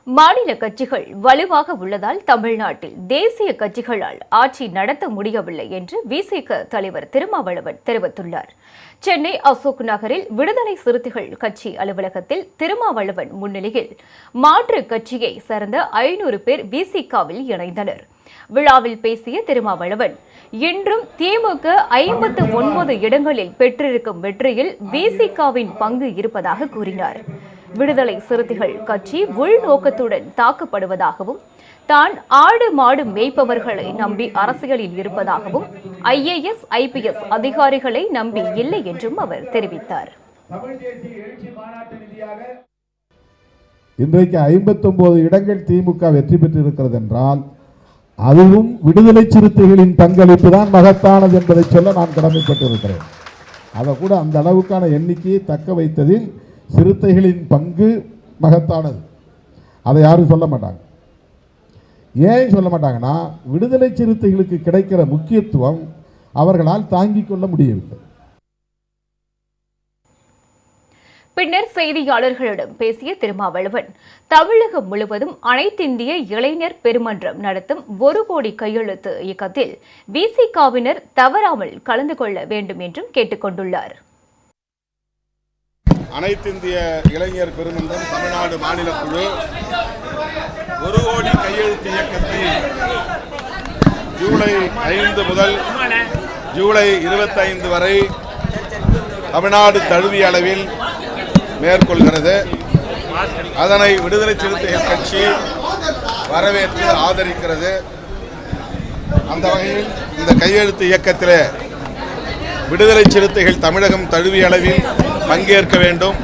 மாநில கட்சிகள் வலுவாக உள்ளதால் தமிழ்நாட்டில் தேசிய கட்சிகளால் ஆட்சி நடத்த முடியவில்லை என்று விசிக தலைவர் திருமாவளவன் தெரிவித்துள்ளார். சென்னை அசோக் நகரில் விடுதலை சிறுத்தைகள் கட்சி அலுவலகத்தில் திருமாவளவன் முன்னிலையில் மாற்றுக் கட்சியை சேர்ந்த 500 பேர் விசிகவில் இணைந்தனர். விழாவில் பேசிய திருமாவளவன், இன்றும் திமுக 59 இடங்களில் பெற்றிருக்கும் வெற்றியில் விசிகவின் பங்கு இருப்பதாக கூறினார். விடுதலை சிறுத்தைகள் கட்சி உள்நோக்கத்துடன் தாக்கப்படுவதாகவும், தான் ஆடு மாடு மேய்ப்பவர்களை நம்பி அரசியலில் இருப்பதாகவும், IAS IPS அதிகாரிகளை நம்பி இல்லை என்றும் அவர் தெரிவித்தார். இன்றைக்கு 59 இடங்கள் திமுக வெற்றி பெற்றிருக்கிறது என்றால் அதுவும் விடுதலை சிறுத்தைகளின் பங்களிப்பு தான் மகத்தானது என்பதை சொல்ல நான் கடமைப்பட்டிருக்கிறேன். அதை கூட அந்த அளவுக்கான எண்ணிக்கையை தக்க வைத்ததில் சிறுத்தைகளின் பங்கு மகத்தானது. அதை யாரும் சொல்ல மாட்டாங்க. ஏன் சொல்ல மாட்டாங்கன்னா, விடுதலை சிறுத்தைகளுக்கு கிடைக்கிற முக்கியத்துவம் அவர்களால் தாங்கிக் கொள்ள முடியவில்லை. பின்னர் செய்தியாளர்களிடம் பேசிய திருமாவளவன், தமிழகம் முழுவதும் அனைத்திந்திய இளைஞர் பெருமன்றம் நடத்தும் 1 கோடி கையெழுத்து இயக்கத்தில் விசிகவினர் தவறாமல் கலந்து கொள்ள வேண்டும் என்றும் கேட்டுக் கொண்டுள்ளார். அனைத்திந்திய இளைஞர் பெருமன்றம் தமிழ்நாடு மாநில குழு 1 கோடி கையெழுத்து இயக்கத்தில் ஜூலை 5 முதல் ஜூலை 25 வரை தமிழ்நாடு தழுவிய அளவில் மேற்கொள்கிறது. அதனை விடுதலை சிறுத்தைகள் கட்சி வரவேற்று ஆதரிக்கிறது. அந்த வகையில் இந்த கையெழுத்து இயக்கத்தில் விடுதலை சிறுத்தைகள் தமிழகம் தழுவிய அளவில் பங்கேற்க வேண்டும்.